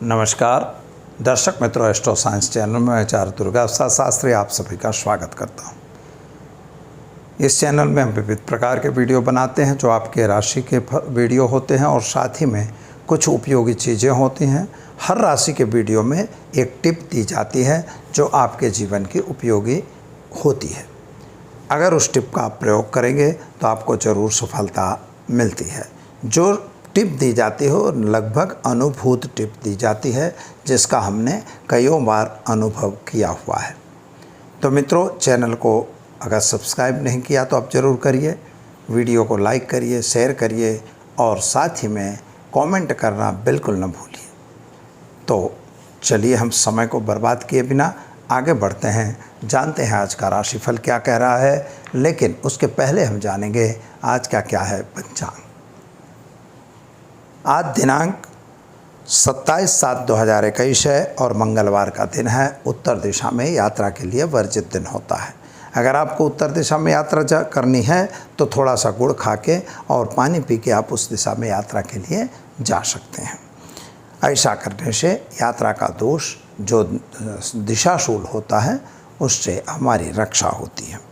नमस्कार दर्शक मित्रों, एस्ट्रो साइंस चैनल में मैं आचार्य दुर्गा प्रसाद शास्त्री आप सभी का स्वागत करता हूं। इस चैनल में हम विविध प्रकार के वीडियो बनाते हैं जो आपके राशि के वीडियो होते हैं और साथ ही में कुछ उपयोगी चीज़ें होती हैं। हर राशि के वीडियो में एक टिप दी जाती है जो आपके जीवन की उपयोगी होती है। अगर उस टिप का आप प्रयोग करेंगे तो आपको ज़रूर सफलता मिलती है। जो टिप दी जाती है और लगभग अनुभूत टिप दी जाती है जिसका हमने कईयों बार अनुभव किया हुआ है। तो मित्रों, चैनल को अगर सब्सक्राइब नहीं किया तो आप ज़रूर करिए, वीडियो को लाइक करिए, शेयर करिए और साथ ही में कमेंट करना बिल्कुल न भूलिए। तो चलिए हम समय को बर्बाद किए बिना आगे बढ़ते हैं, जानते हैं आज का राशिफल क्या कह रहा है। लेकिन उसके पहले हम जानेंगे आज का क्या है पंचांग। आज दिनांक 27/7/2021 है और मंगलवार का दिन है। उत्तर दिशा में यात्रा के लिए वर्जित दिन होता है। अगर आपको उत्तर दिशा में यात्रा करनी है तो थोड़ा सा गुड़ खा के और पानी पी के आप उस दिशा में यात्रा के लिए जा सकते हैं। ऐसा करने से यात्रा का दोष जो दिशाशूल होता है उससे हमारी रक्षा होती है।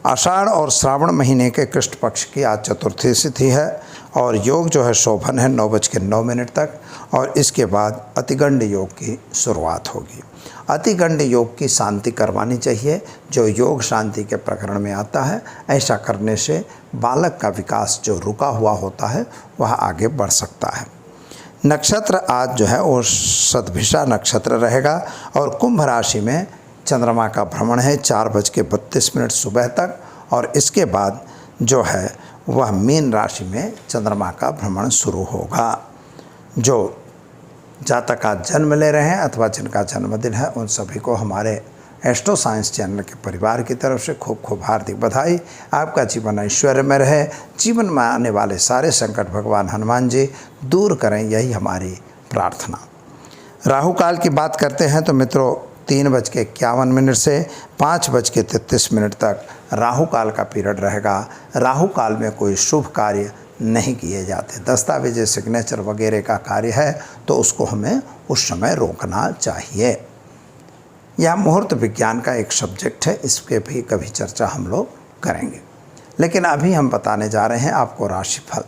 आषाढ़ और श्रावण महीने के कृष्ण पक्ष की आज चतुर्थी तिथि है और योग जो है शोभन है 9:09 तक और इसके बाद अतिगंड योग की शुरुआत होगी। अतिगंड योग की शांति करवानी चाहिए जो योग शांति के प्रकरण में आता है। ऐसा करने से बालक का विकास जो रुका हुआ होता है वह आगे बढ़ सकता है। नक्षत्र आज जो है वो शतभिषा नक्षत्र रहेगा और कुंभ राशि में चंद्रमा का भ्रमण है 4:32 सुबह तक और इसके बाद जो है वह मीन राशि में चंद्रमा का भ्रमण शुरू होगा। जो जातक आज जन्म ले रहे हैं अथवा जिनका जन्मदिन है उन सभी को हमारे एस्ट्रो साइंस चैनल के परिवार की तरफ से खूब खूब हार्दिक बधाई। आपका जीवन ऐश्वर्य में रहे, जीवन में आने वाले सारे संकट भगवान हनुमान जी दूर करें, यही हमारी प्रार्थना। राहु काल की बात करते हैं तो मित्रों 3:51 से 5:33 तक राहु काल का पीरियड रहेगा। राहु काल में कोई शुभ कार्य नहीं किए जाते। दस्तावेज सिग्नेचर वगैरह का कार्य है तो उसको हमें उस समय रोकना चाहिए। यह मुहूर्त विज्ञान का एक सब्जेक्ट है, इसके भी कभी चर्चा हम लोग करेंगे। लेकिन अभी हम बताने जा रहे हैं आपको राशिफल।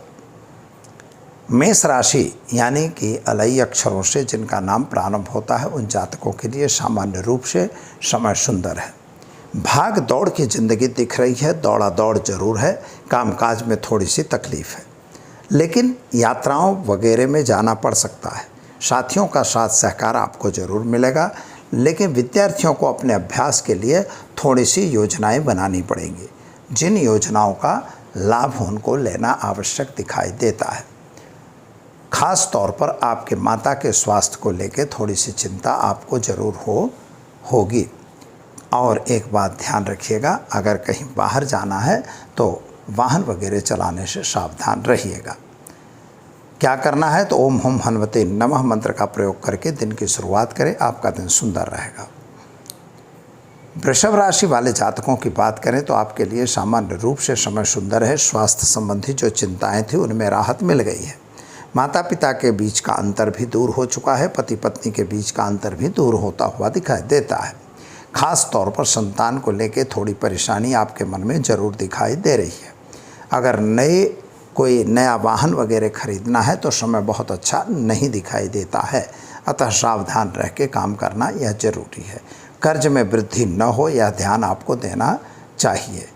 मेष राशि यानी कि अलई अक्षरों से जिनका नाम प्रारंभ होता है उन जातकों के लिए सामान्य रूप से समय सुंदर है। भाग दौड़ की ज़िंदगी दिख रही है, दौड़ा दौड़ जरूर है, कामकाज में थोड़ी सी तकलीफ है, लेकिन यात्राओं वगैरह में जाना पड़ सकता है। साथियों का साथ सहकार आपको ज़रूर मिलेगा, लेकिन विद्यार्थियों को अपने अभ्यास के लिए थोड़ी सी योजनाएं बनानी पड़ेंगी। जिन योजनाओं का लाभ उनको लेना आवश्यक दिखाई देता है। खास तौर पर आपके माता के स्वास्थ्य को लेकर थोड़ी सी चिंता आपको ज़रूर होगी। और एक बात ध्यान रखिएगा, अगर कहीं बाहर जाना है तो वाहन वगैरह चलाने से सावधान रहिएगा। क्या करना है तो ओम हम हनुमते नमः मंत्र का प्रयोग करके दिन की शुरुआत करें, आपका दिन सुंदर रहेगा। वृषभ राशि वाले जातकों की बात करें तो आपके लिए सामान्य रूप से समय सुंदर है। स्वास्थ्य संबंधी जो चिंताएं थी उनमें राहत मिल गई है। माता पिता के बीच का अंतर भी दूर हो चुका है। पति पत्नी के बीच का अंतर भी दूर होता हुआ दिखाई देता है। खास तौर पर संतान को लेकर थोड़ी परेशानी आपके मन में ज़रूर दिखाई दे रही है। अगर कोई नया वाहन वगैरह खरीदना है तो समय बहुत अच्छा नहीं दिखाई देता है, अतः सावधान रह के काम करना यह जरूरी है। कर्ज में वृद्धि न हो यह ध्यान आपको देना चाहिए।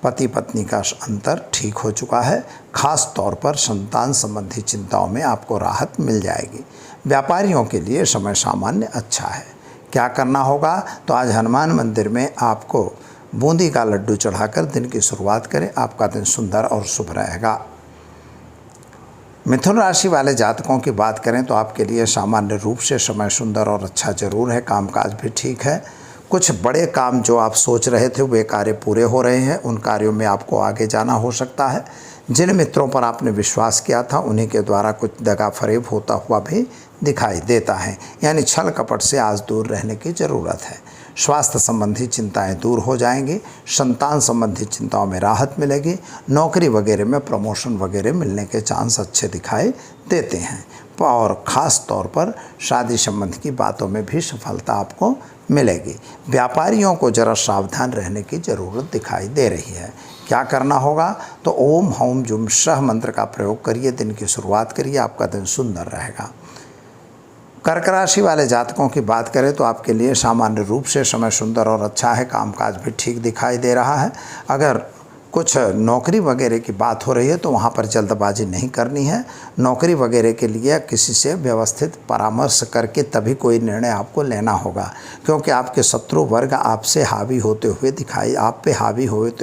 पति पत्नी का अंतर ठीक हो चुका है। खास तौर पर संतान संबंधी चिंताओं में आपको राहत मिल जाएगी। व्यापारियों के लिए समय सामान्य अच्छा है। क्या करना होगा तो आज हनुमान मंदिर में आपको बूंदी का लड्डू चढ़ाकर दिन की शुरुआत करें, आपका दिन सुंदर और शुभ रहेगा। मिथुन राशि वाले जातकों की बात करें तो आपके लिए सामान्य रूप से समय सुंदर और अच्छा जरूर है। कामकाज भी ठीक है। कुछ बड़े काम जो आप सोच रहे थे वे कार्य पूरे हो रहे हैं, उन कार्यों में आपको आगे जाना हो सकता है। जिन मित्रों पर आपने विश्वास किया था उन्हीं के द्वारा कुछ दगा फरेब होता हुआ भी दिखाई देता है, यानी छल कपट से आज दूर रहने की ज़रूरत है। स्वास्थ्य संबंधी चिंताएं दूर हो जाएंगी। संतान संबंधी चिंताओं में राहत मिलेगी। नौकरी वगैरह में प्रमोशन वगैरह मिलने के चांस अच्छे दिखाई देते हैं। और ख़ास तौर पर शादी संबंध की बातों में भी सफलता आपको मिलेगी। व्यापारियों को ज़रा सावधान रहने की ज़रूरत दिखाई दे रही है। क्या करना होगा? तो ओम हौम जुम सह मंत्र का प्रयोग करिए, दिन की शुरुआत करिए, आपका दिन सुंदर रहेगा। कर्क राशि वाले जातकों की बात करें तो आपके लिए सामान्य रूप से समय सुंदर और अच्छा है, कामकाज भी ठीक दिखाई दे रहा है। अगर कुछ नौकरी वगैरह की बात हो रही है तो वहाँ पर जल्दबाजी नहीं करनी है। नौकरी वगैरह के लिए किसी से व्यवस्थित परामर्श करके तभी कोई निर्णय आपको लेना होगा, क्योंकि आपके शत्रु वर्ग आप पे हावी होते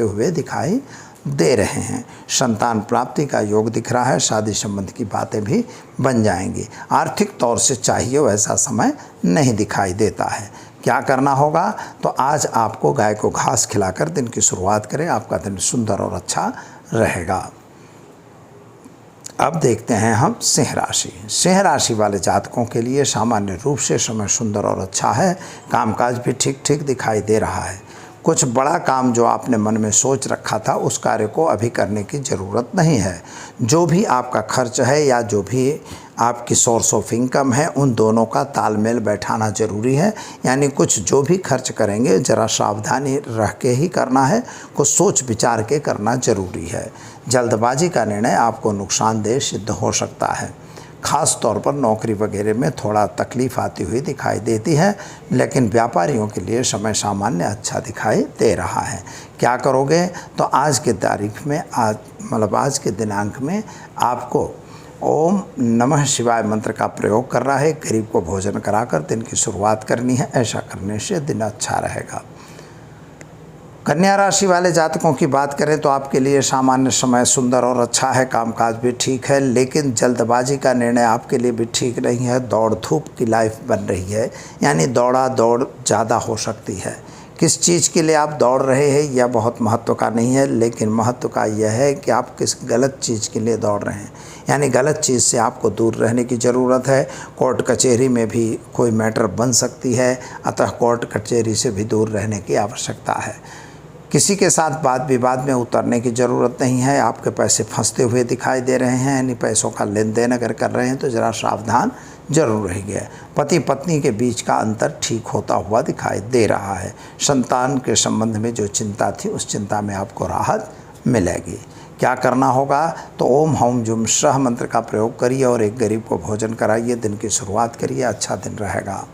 हुए दिखाई दे रहे हैं। संतान प्राप्ति का योग दिख रहा है, शादी संबंध की बातें भी बन जाएंगी। आर्थिक तौर से चाहिए वैसा समय नहीं दिखाई देता है। क्या करना होगा? तो आज आपको गाय को घास खिलाकर दिन की शुरुआत करें, आपका दिन सुंदर और अच्छा रहेगा। अब देखते हैं हम सिंह राशि। सिंह राशि वाले जातकों के लिए सामान्य रूप से समय सुंदर और अच्छा है, कामकाज भी ठीक ठीक दिखाई दे रहा है। कुछ बड़ा काम जो आपने मन में सोच रखा था उस कार्य को अभी करने की ज़रूरत नहीं है। जो भी आपका खर्च है या जो भी आपकी सोर्स ऑफ इनकम है, उन दोनों का तालमेल बैठाना ज़रूरी है। यानी कुछ जो भी खर्च करेंगे ज़रा सावधानी रह के ही करना है, कुछ सोच विचार के करना ज़रूरी है। जल्दबाजी का निर्णय आपको नुकसानदेह सिद्ध हो सकता है। ख़ास तौर पर नौकरी वगैरह में थोड़ा तकलीफ़ आती हुई दिखाई देती है, लेकिन व्यापारियों के लिए समय सामान्य अच्छा दिखाई दे रहा है। क्या करोगे? तो आज के तारीख में आज के दिनांक में आपको ओम नमः शिवाय मंत्र का प्रयोग कर रहा है, गरीब को भोजन कराकर दिन की शुरुआत करनी है। ऐसा करने से दिन अच्छा रहेगा। कन्या राशि वाले जातकों की बात करें तो आपके लिए सामान्य समय सुंदर और अच्छा है, कामकाज भी ठीक है, लेकिन जल्दबाजी का निर्णय आपके लिए भी ठीक नहीं है। दौड़ धूप की लाइफ बन रही है, यानी दौड़ ज़्यादा हो सकती है। किस चीज़ के लिए आप दौड़ रहे हैं यह बहुत महत्व का नहीं है, लेकिन महत्व का यह है कि आप किस गलत चीज़ के लिए दौड़ रहे हैं। यानी गलत चीज़ से आपको दूर रहने की ज़रूरत है। कोर्ट कचहरी में भी कोई मैटर बन सकती है, अतः कोर्ट कचहरी से भी दूर रहने की आवश्यकता है। किसी के साथ वाद विवाद में उतरने की ज़रूरत नहीं है। आपके पैसे फंसते हुए दिखाई दे रहे हैं, यानी पैसों का लेन देन अगर कर रहे हैं तो ज़रा सावधान जरूर रहिए। पति पत्नी के बीच का अंतर ठीक होता हुआ दिखाई दे रहा है। संतान के संबंध में जो चिंता थी उस चिंता में आपको राहत मिलेगी। क्या करना होगा? तो ओम हौम जुम सह मंत्र का प्रयोग करिए और एक गरीब को भोजन कराइए, दिन की शुरुआत करिए, अच्छा दिन रहेगा।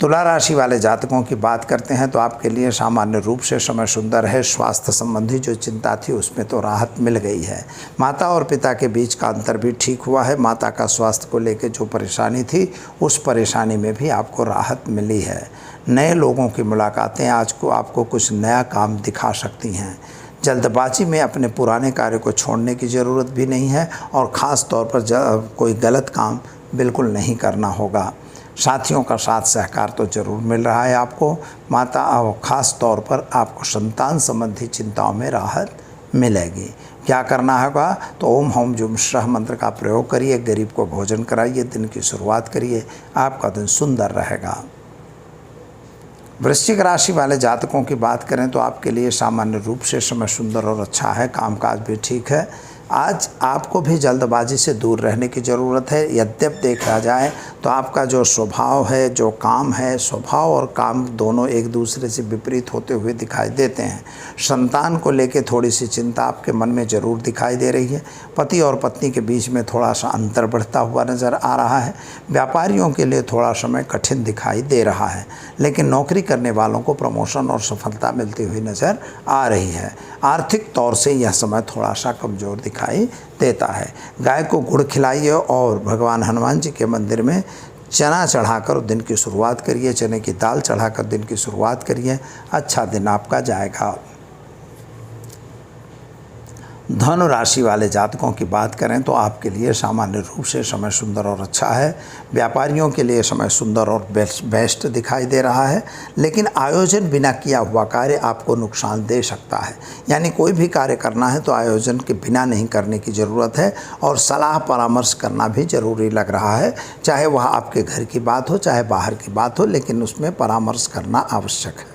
तुला राशि वाले जातकों की बात करते हैं तो आपके लिए सामान्य रूप से समय सुंदर है। स्वास्थ्य संबंधी जो चिंता थी उसमें तो राहत मिल गई है। माता और पिता के बीच का अंतर भी ठीक हुआ है। माता का स्वास्थ्य को लेकर जो परेशानी थी उस परेशानी में भी आपको राहत मिली है। नए लोगों की मुलाकातें आज को आपको कुछ नया काम दिखा सकती हैं। जल्दबाजी में अपने पुराने कार्य को छोड़ने की ज़रूरत भी नहीं है और ख़ास तौर पर कोई गलत काम बिल्कुल नहीं करना होगा। साथियों का साथ सहकार तो ज़रूर मिल रहा है आपको। माता और ख़ास तौर पर आपको संतान संबंधी चिंताओं में राहत मिलेगी। क्या करना होगा? तो ओम हौम जुम सह मंत्र का प्रयोग करिए, गरीब को भोजन कराइए, दिन की शुरुआत करिए, आपका दिन सुंदर रहेगा। वृश्चिक राशि वाले जातकों की बात करें तो आपके लिए सामान्य रूप से समय सुंदर और अच्छा है, कामकाज भी ठीक है। आज आपको भी जल्दबाजी से दूर रहने की ज़रूरत है। यद्यप देखा जाए तो आपका जो स्वभाव है, जो काम है, स्वभाव और काम दोनों एक दूसरे से विपरीत होते हुए दिखाई देते हैं। संतान को लेकर थोड़ी सी चिंता आपके मन में ज़रूर दिखाई दे रही है। पति और पत्नी के बीच में थोड़ा सा अंतर बढ़ता हुआ नज़र आ रहा है। व्यापारियों के लिए थोड़ा समय कठिन दिखाई दे रहा है, लेकिन नौकरी करने वालों को प्रमोशन और सफलता मिलती हुई नज़र आ रही है। आर्थिक तौर से यह समय थोड़ा सा कमज़ोर दिखाई देता है। गाय को गुड़ खिलाइए और भगवान हनुमान जी के मंदिर में चना चढ़ाकर दिन की शुरुआत करिए, चने की दाल चढ़ाकर दिन की शुरुआत करिए, अच्छा दिन आपका जाएगा। धनु राशि वाले जातकों की बात करें तो आपके लिए सामान्य रूप से समय सुंदर और अच्छा है। व्यापारियों के लिए समय सुंदर और बेस्ट दिखाई दे रहा है, लेकिन आयोजन बिना किया हुआ कार्य आपको नुकसान दे सकता है। यानी कोई भी कार्य करना है तो आयोजन के बिना नहीं करने की ज़रूरत है और सलाह परामर्श करना भी ज़रूरी लग रहा है। चाहे वह आपके घर की बात हो चाहे बाहर की बात हो, लेकिन उसमें परामर्श करना आवश्यक है।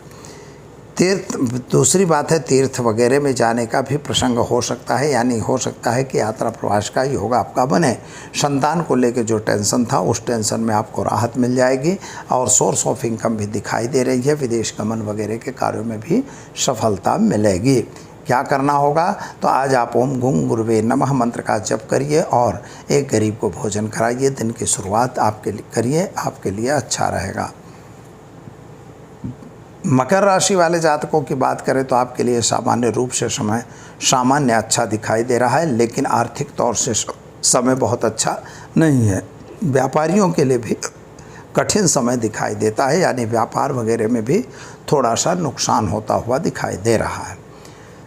तीर्थ, दूसरी बात है तीर्थ वगैरह में जाने का भी प्रसंग हो सकता है, यानी हो सकता है कि यात्रा प्रवास का योग आपका बने। संतान को लेकर जो टेंशन था उस टेंशन में आपको राहत मिल जाएगी और सोर्स ऑफ इनकम भी दिखाई दे रही है। विदेश गमन वगैरह के कार्यों में भी सफलता मिलेगी। क्या करना होगा, तो आज आप ओम गुं गुरुवे नमः मंत्र का जप करिए और एक गरीब को भोजन कराइए। दिन की शुरुआत आपके लिए करिए, आपके लिए अच्छा रहेगा। मकर राशि वाले जातकों की बात करें तो आपके लिए सामान्य रूप से समय सामान्य अच्छा दिखाई दे रहा है, लेकिन आर्थिक तौर से समय बहुत अच्छा नहीं है। व्यापारियों के लिए भी कठिन समय दिखाई देता है, यानी व्यापार वगैरह में भी थोड़ा सा नुकसान होता हुआ दिखाई दे रहा है।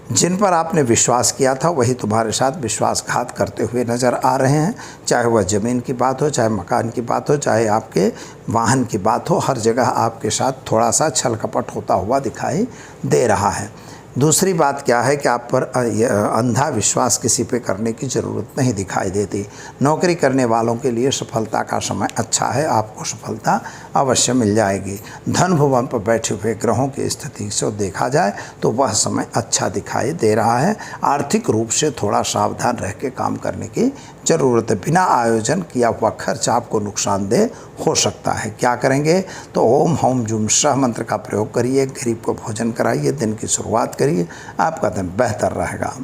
जिन पर आपने विश्वास किया था वही तुम्हारे साथ विश्वासघात करते हुए नज़र आ रहे हैं। चाहे वह ज़मीन की बात हो, चाहे मकान की बात हो, चाहे आपके वाहन की बात हो, हर जगह आपके साथ थोड़ा सा छल कपट होता हुआ दिखाई दे रहा है। दूसरी बात क्या है कि आप पर अंधा विश्वास किसी पे करने की ज़रूरत नहीं दिखाई देती। नौकरी करने वालों के लिए सफलता का समय अच्छा है, आपको सफलता अवश्य मिल जाएगी। धन भवन पर बैठे हुए ग्रहों की स्थिति से देखा जाए तो वह समय अच्छा दिखाई दे रहा है। आर्थिक रूप से थोड़ा सावधान रह के काम करने की ज़रूरत है। बिना आयोजन किया हुआ खर्च आपको नुकसानदेह हो सकता है। क्या करेंगे, तो ओम हौम जुम सह मंत्र का प्रयोग करिए, गरीब को भोजन कराइए, दिन की शुरुआत करिए, आपका दिन बेहतर रहेगा।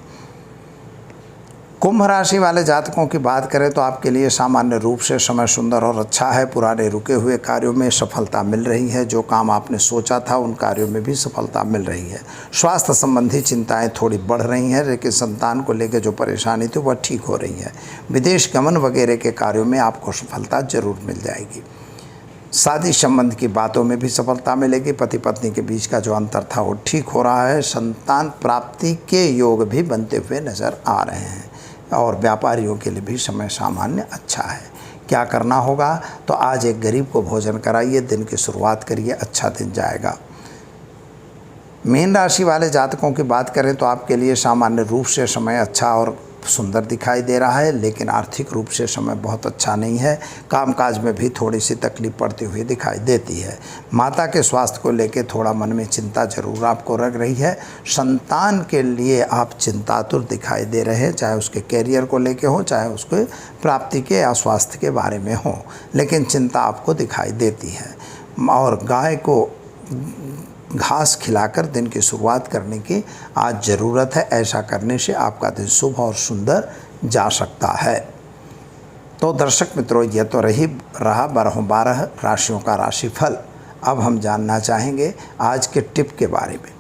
कुंभ राशि वाले जातकों की बात करें तो आपके लिए सामान्य रूप से समय सुंदर और अच्छा है। पुराने रुके हुए कार्यों में सफलता मिल रही है। जो काम आपने सोचा था उन कार्यों में भी सफलता मिल रही है। स्वास्थ्य संबंधी चिंताएं थोड़ी बढ़ रही हैं, लेकिन संतान को लेकर जो परेशानी थी वह ठीक हो रही है। विदेश गमन वगैरह के कार्यों में आपको सफलता जरूर मिल जाएगी। शादी संबंध की बातों में भी सफलता मिलेगी। पति पत्नी के बीच का जो अंतर था वो ठीक हो रहा है। संतान प्राप्ति के योग भी बनते हुए नज़र आ रहे हैं और व्यापारियों के लिए भी समय सामान्य अच्छा है। क्या करना होगा, तो आज एक गरीब को भोजन कराइए, दिन की शुरुआत करिए, अच्छा दिन जाएगा। मीन राशि वाले जातकों की बात करें तो आपके लिए सामान्य रूप से समय अच्छा और सुंदर दिखाई दे रहा है, लेकिन आर्थिक रूप से समय बहुत अच्छा नहीं है। कामकाज में भी थोड़ी सी तकलीफ पड़ती हुई दिखाई देती है। माता के स्वास्थ्य को लेकर थोड़ा मन में चिंता जरूर आपको लग रही है। संतान के लिए आप चिंतातुर दिखाई दे रहे हैं, चाहे उसके कैरियर को लेकर हो, चाहे उसके प्राप्ति के या स्वास्थ्य के बारे में हो, लेकिन चिंता आपको दिखाई देती है। और गाय को घास खिलाकर दिन की शुरुआत करने की आज ज़रूरत है। ऐसा करने से आपका दिन शुभ और सुंदर जा सकता है। तो दर्शक मित्रों, यह तो रहा 12 राशियों का राशिफल। अब हम जानना चाहेंगे आज के टिप के बारे में।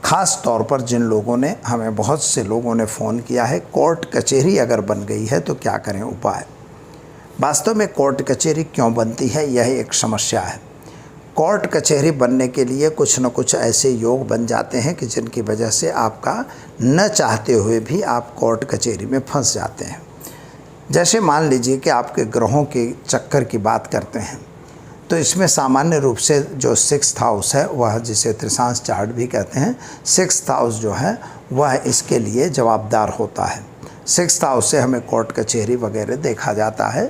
ख़ास तौर पर जिन लोगों ने हमें, बहुत से लोगों ने फ़ोन किया है, कोर्ट कचहरी अगर बन गई है तो क्या करें उपाय। वास्तव में कोर्ट कचहरी क्यों बनती है, यह एक समस्या है। कोर्ट कचहरी बनने के लिए कुछ न कुछ ऐसे योग बन जाते हैं कि जिनकी वजह से आपका न चाहते हुए भी आप कोर्ट कचहरी में फंस जाते हैं। जैसे मान लीजिए कि आपके ग्रहों के चक्कर की बात करते हैं तो इसमें सामान्य रूप से जो 6th हाउस है, वह जिसे त्रिशांश चार्ट भी कहते हैं, 6th हाउस जो है वह इसके लिए जवाबदार होता है। 6th हाउस से हमें कोर्ट कचहरी वगैरह देखा जाता है।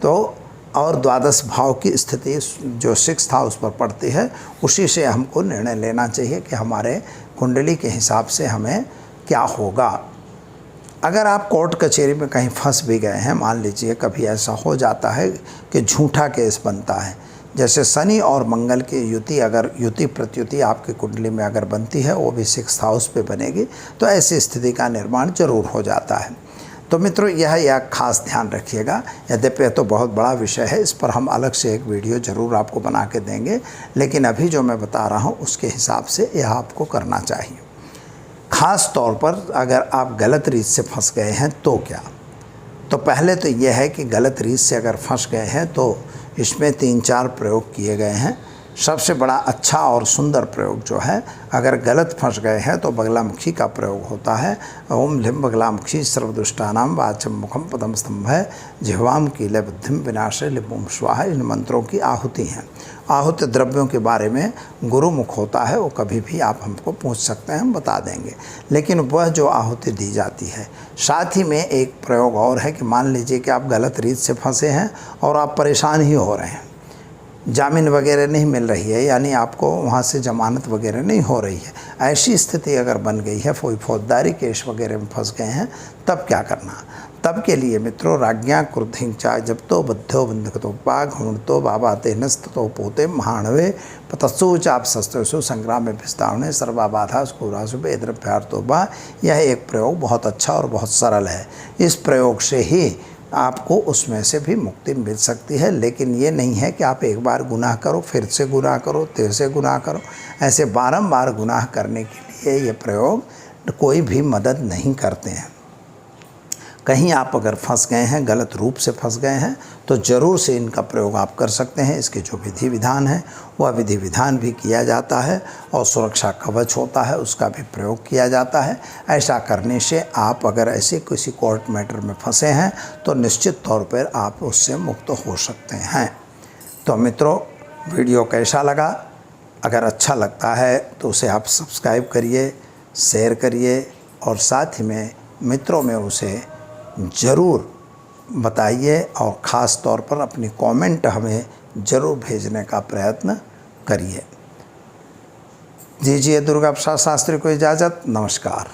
तो और द्वादश भाव की स्थिति जो 6th हाउस पर पड़ती है, उसी से हमको निर्णय लेना चाहिए कि हमारे कुंडली के हिसाब से हमें क्या होगा। अगर आप कोर्ट कचहरी में कहीं फंस भी गए हैं, मान लीजिए कभी ऐसा हो जाता है कि झूठा केस बनता है, जैसे शनि और मंगल की युति, अगर युति प्रत्युति आपकी कुंडली में अगर बनती है, वो भी 6th हाउस पे बनेगी, तो ऐसी स्थिति का निर्माण जरूर हो जाता है। तो मित्रों, यह एक खास ध्यान रखिएगा। यद्यपि यह तो बहुत बड़ा विषय है, इस पर हम अलग से एक वीडियो ज़रूर आपको बना के देंगे, लेकिन अभी जो मैं बता रहा हूँ उसके हिसाब से यह आपको करना चाहिए। ख़ास तौर पर अगर आप गलत रीत से फंस गए हैं तो क्या, तो पहले तो यह है कि गलत रीत से अगर फंस गए हैं तो इसमें 3-4 प्रयोग किए गए हैं। सबसे बड़ा अच्छा और सुंदर प्रयोग जो है, अगर गलत फंस गए हैं तो बगलामुखी का प्रयोग होता है। ओम लिम बगलामुखी सर्वदुष्टानाम वाचम मुखम पदम स्तंभ है जिह्वाम कीले बुद्धिम विनाशे लिपुम स्वाहा। इन मंत्रों की आहुति हैं। आहुति द्रव्यों के बारे में गुरुमुख होता है, वो कभी भी आप हमको पूछ सकते हैं, हम बता देंगे। लेकिन वह जो आहुति दी जाती है, साथ ही में एक प्रयोग और है कि मान लीजिए कि आप गलत रीत से फंसे हैं और आप परेशान ही हो रहे हैं, जामीन वगैरह नहीं मिल रही है, यानी आपको वहाँ से ज़मानत वगैरह नहीं हो रही है, ऐसी स्थिति अगर बन गई है, कोई फौजदारी केस वगैरह में फंस गए हैं, तब क्या करना। तब के लिए मित्रों राज्ञा क्रुद्धिं चा जब तो बद्धो बंधकतो पाग हुणतो बाबा तेनस्ततो पोते महाणवे पतस्सु चाप शस्त्रसु संग्राम में विस्तावने सर्वा बाधा स्कूरासु बेद्रभ्यार्थो बा। यह एक प्रयोग बहुत अच्छा और बहुत सरल है। इस प्रयोग से ही आपको उसमें से भी मुक्ति मिल सकती है, लेकिन ये नहीं है कि आप एक बार गुनाह करो, फिर से गुनाह करो, फिर से गुनाह करो। ऐसे बारंबार गुनाह करने के लिए ये प्रयोग कोई भी मदद नहीं करते हैं। कहीं आप अगर फंस गए हैं, गलत रूप से फंस गए हैं, तो ज़रूर से इनका प्रयोग आप कर सकते हैं। इसके जो विधि विधान है वह विधि विधान भी किया जाता है, और सुरक्षा कवच होता है उसका भी प्रयोग किया जाता है। ऐसा करने से आप अगर ऐसे किसी कोर्ट मैटर में फंसे हैं तो निश्चित तौर पर आप उससे मुक्त हो सकते हैं। तो मित्रों, वीडियो कैसा लगा? अगर अच्छा लगता है तो उसे आप सब्सक्राइब करिए, शेयर करिए, और साथ ही में मित्रों में उसे ज़रूर बताइए, और ख़ास तौर पर अपनी कमेंट हमें ज़रूर भेजने का प्रयत्न करिए। दीजिए दुर्गा प्रसाद शास्त्री को इजाज़त। नमस्कार।